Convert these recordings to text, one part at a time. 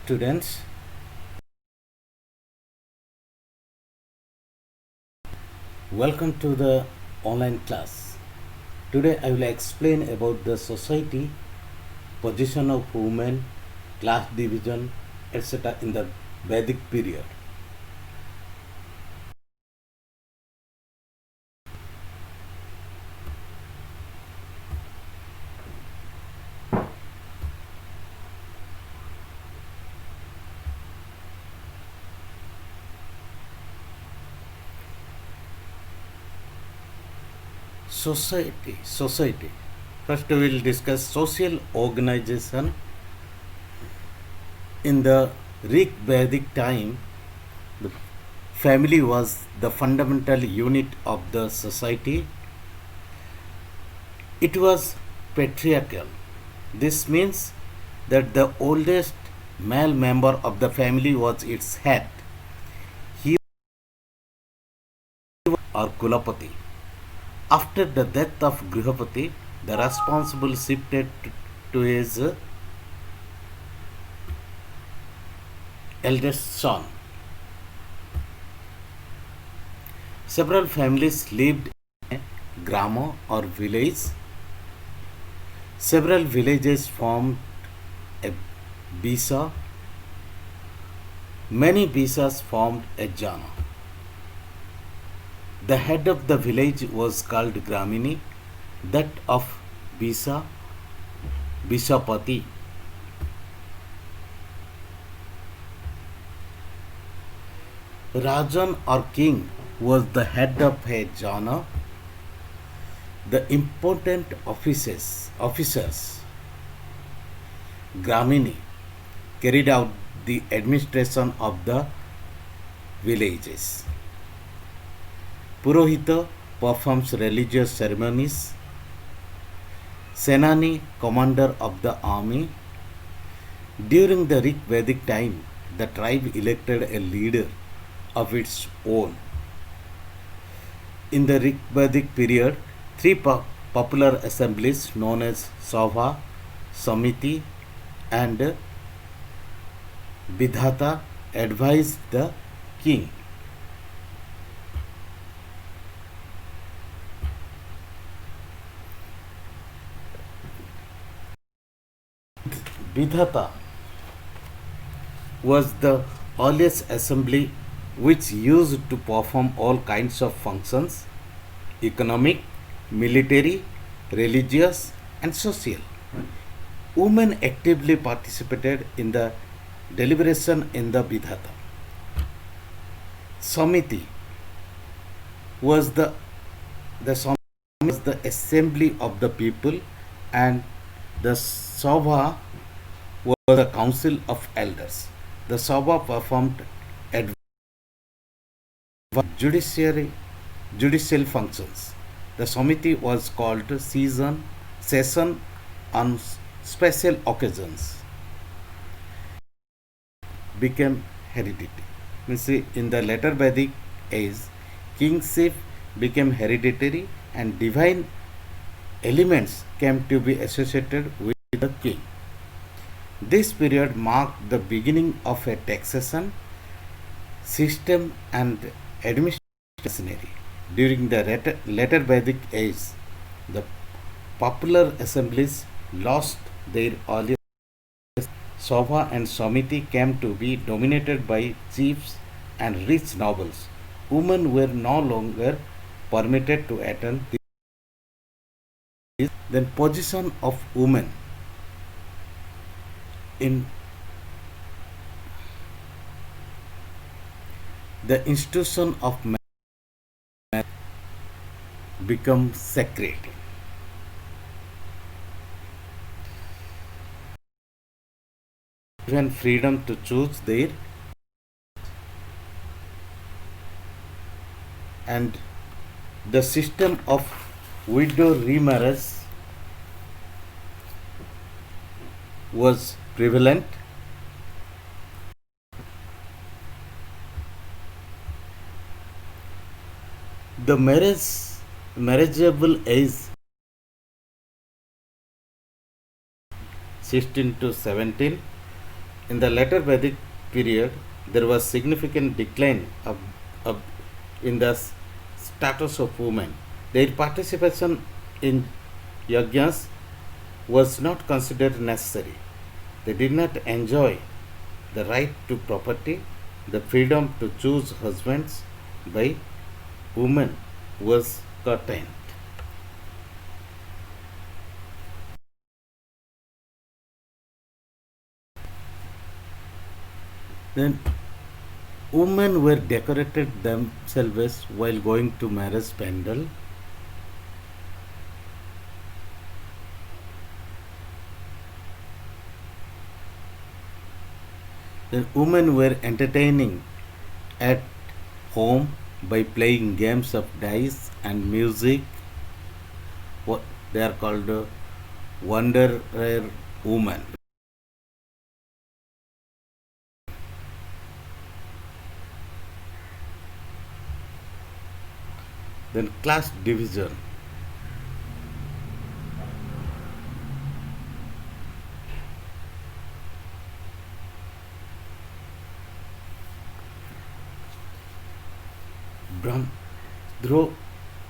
Students, welcome to the online class. Today I will explain about the society, position of women, class division, etc. in the Vedic period. Society. First we will discuss social organization. In the Rig Vedic time, the family was the fundamental unit of the society. It was patriarchal. This means that the oldest male member of the family was its head. He or Kulapati. After the death of Grihapati, the responsibility shifted to his eldest son. Several families lived in a grama or village. Several villages formed a bisa. Many bisas formed a jana. The head of the village was called Gramini, that of Bisa, Bisapati. Rajan or king was the head of a jana. The important officers, Gramini, carried out the administration of the villages. Purohita performs religious ceremonies. Senani, commander of the army. During the Rig Vedic time, the tribe elected a leader of its own. In the Rig Vedic period, three popular assemblies known as Sabha, Samiti, and Vidhata advised the king. Vidhata was the earliest assembly which used to perform all kinds of functions: economic, military, religious, and social. Women actively participated in the deliberation in the Vidhata. Samiti was the assembly of the people, and the Sabha was the council of elders. The Sabha performed judicial functions. The Samiti was called session on special occasions. Became hereditary. Means in the later Vedic age, kingship became hereditary and divine elements came to be associated with the king. This period marked the beginning of a taxation system and administration. During the later Vedic age, the popular assemblies lost their earlier. Sabha and Samiti came to be dominated by chiefs and rich nobles. Women were no longer permitted to attend this. Then position of women in the institution of marriage become sacred. Given freedom to choose their, and the system of widow remarriage was prevalent. The marriageable age 16 to 17. In the later Vedic period, there was significant decline of in the status of women. Their participation in yajnas was not considered necessary. They did not enjoy the right to property, the freedom to choose husbands by women was curtailed. Then women were decorated themselves while going to marriage pandal. Then women were entertaining at home by playing games of dice and music. What they are called wanderer women. Then class division. Brahm, though,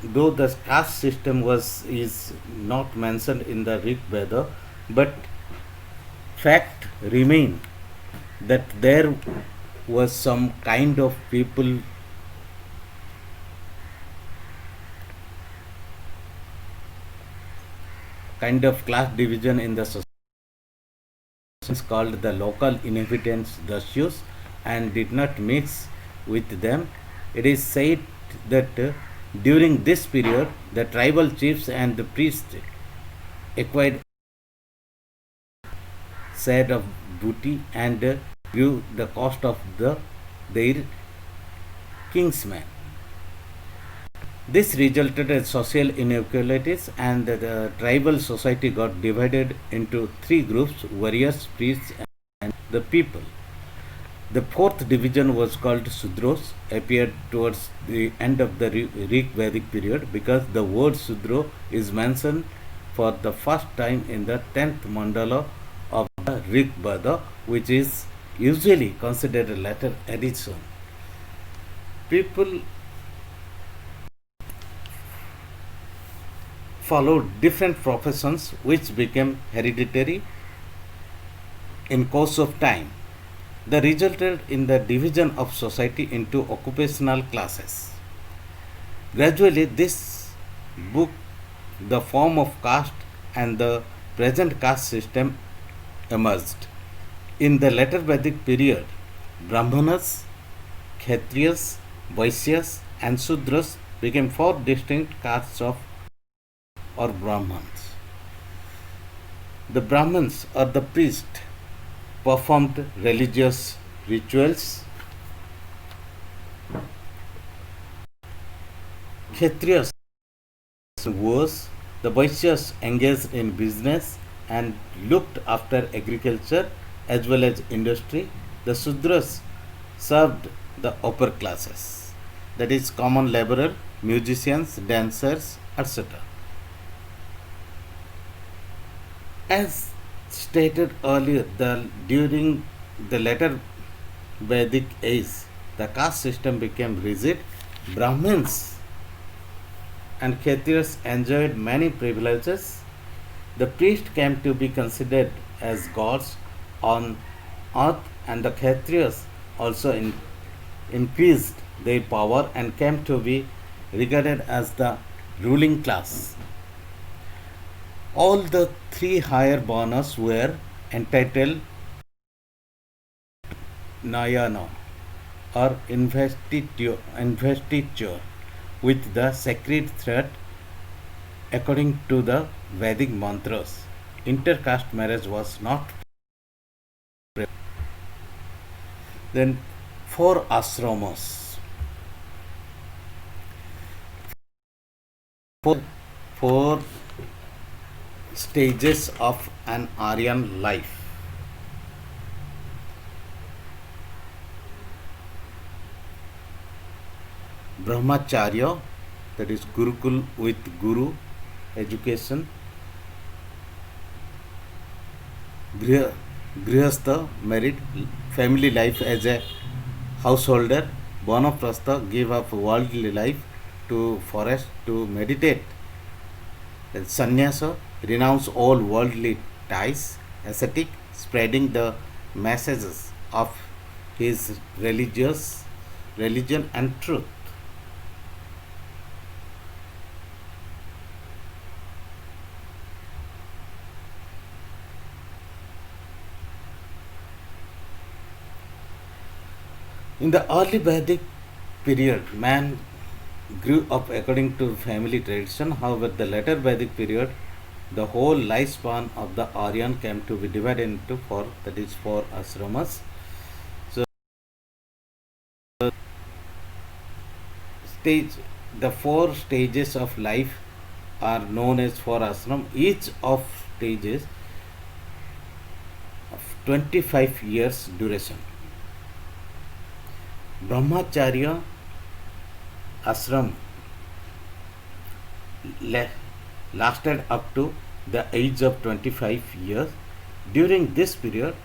though the caste system is not mentioned in the Rig Veda, but fact remain that there was some kind of people, kind of class division in the society called the local inhabitants Dasyus and did not mix with them. It is said that during this period the tribal chiefs and the priests acquired share of booty and grew the cost of their kingsmen. This resulted in social inequalities, and the tribal society got divided into three groups: warriors, priests, and the people. The fourth division was called Sudros, appeared towards the end of the Rig Vedic period because the word Sudro is mentioned for the first time in the 10th mandala of the Rig Veda, which is usually considered a later addition. People followed different professions which became hereditary in course of time. That resulted in the division of society into occupational classes. Gradually, this book, the form of caste and the present caste system emerged. In the later Vedic period, Brahmanas, Kshatriyas, Vaishyas, and Sudras became four distinct castes of or Brahmans. The Brahmans or the priest performed religious rituals. Kshatriyas was the Vaishyas engaged in business and looked after agriculture as well as industry. The Sudras served the upper classes, that is, common laborer, musicians, dancers, etc. As stated earlier, during the later Vedic age, the caste system became rigid. Brahmins and Kshatriyas enjoyed many privileges. The priest came to be considered as gods on earth, and the Kshatriyas also increased their power and came to be regarded as the ruling class. All the three higher Varnas were entitled Nayana or investiture with the sacred thread according to the Vedic mantras. Intercaste marriage was not. Then four ashramas. Four stages of an Aryan life. Brahmacharya, that is Gurukul with Guru education. Grihastha married family life as a householder. Vanaprastha gave up worldly life to forest to meditate. Sannyasa renounced all worldly ties, ascetic, spreading the messages of his religion and truth. In the early Vedic period, man grew up according to family tradition. However, the later Vedic period, the whole lifespan of the Aryan came to be divided into four, that is four ashramas. So stage the four stages of life are known as four ashram. Each of stages of 25 years duration. Brahmacharya ashram lasted up to the age of 25 years. During this period,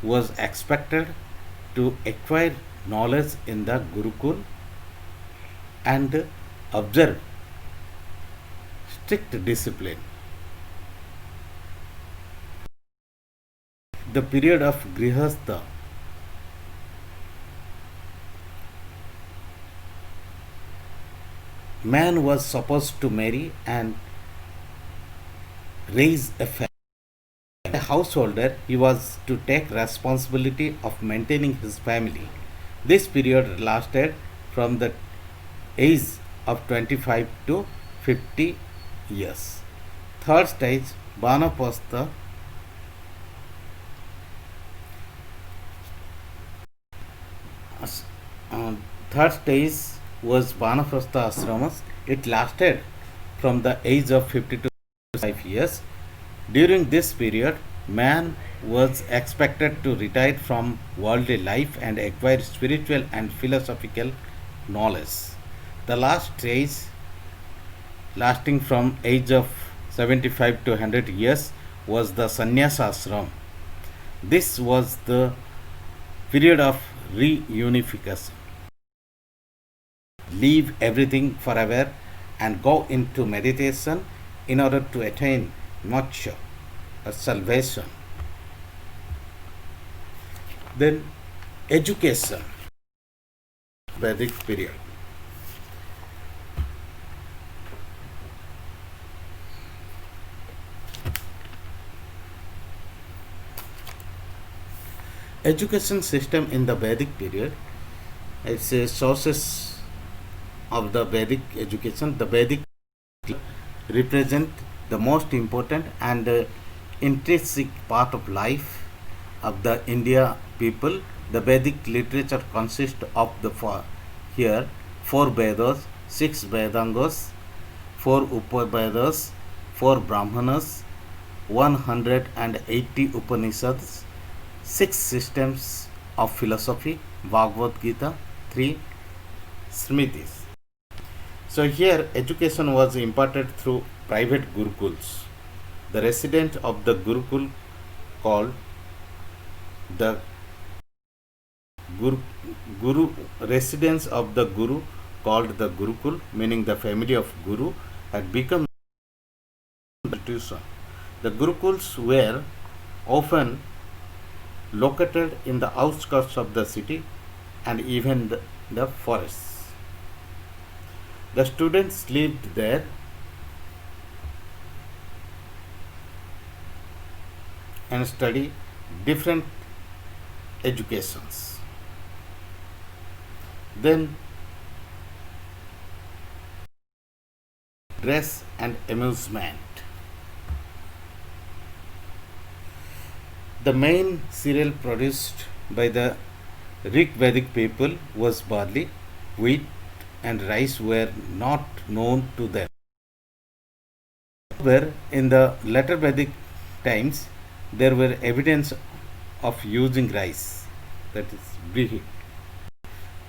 was expected to acquire knowledge in the Gurukul and observe strict discipline. The period of Grihastha man was supposed to marry and raise a family. As a householder, he was to take responsibility of maintaining his family. This period lasted from the age of 25 to 50 years. Third stage, Banapasta. Third stage was Banapasta Ashramas. It lasted from the age of 50 to 5 years. During this period, man was expected to retire from worldly life and acquire spiritual and philosophical knowledge. The last stage, lasting from age of 75 to 100 years, was the Sannyasa Ashram. This was the period of reunification. Leave everything forever and go into meditation in order to attain moksha, salvation. Then education, Vedic period. Education system in the Vedic period, it's a sources of the Vedic education. The Vedic represent the most important and intrinsic part of life of the India people. The Vedic literature consists of the four Vedas, six Vedangas, four Upavedas, four Brahmanas, 180 Upanishads, six systems of philosophy, Bhagavad Gita, three Smritis. So here education was imparted through private gurukuls. The resident of the gurukul called the guru residents of the guru called the gurukul, meaning the family of guru, had become institution. The gurukuls were often located in the outskirts of the city and even the forests. The students lived there and study different educations. Then dress and amusement. The main cereal produced by the Rig Vedic people was barley, wheat, and rice were not known to them. However, in the later Vedic times, there were evidence of using rice, that is brihi.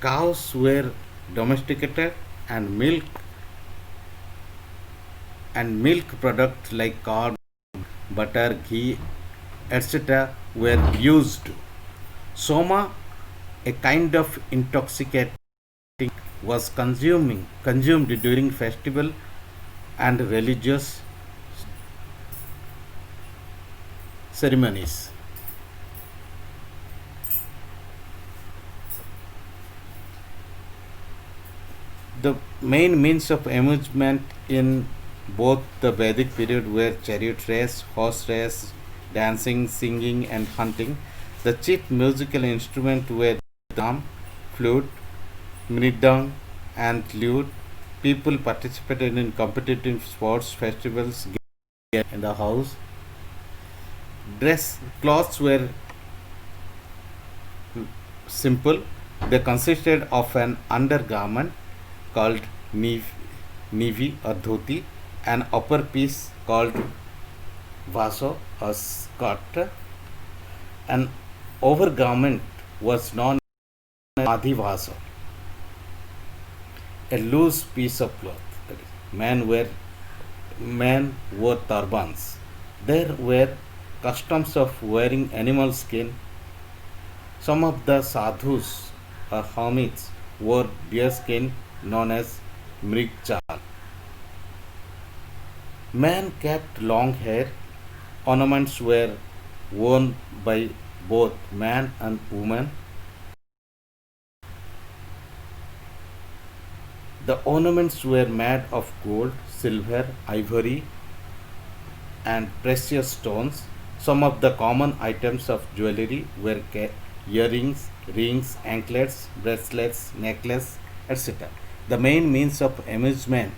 Cows were domesticated and milk products like curd, butter, ghee etc., were used. Soma, a kind of intoxicating, was consumed during festival and religious ceremonies. The main means of amusement in both the Vedic period were chariot race, horse race, dancing, singing, and hunting. The chief musical instruments were drum, flute, mridang, and lute. People participated in competitive sports, festivals, games in the house. Dress clothes were simple. They consisted of an undergarment called nivi or dhoti, an upper piece called vaso or skirt. An overgarment was known as madhivaso, a loose piece of cloth. That is, men wore turbans. There were customs of wearing animal skin. Some of the sadhus or hermits wore deer skin known as mrigchal. Men kept long hair. Ornaments were worn by both man and woman. The ornaments were made of gold, silver, ivory, and precious stones. Some of the common items of jewelry were earrings, rings, anklets, bracelets, necklace, etc. The main means of amusement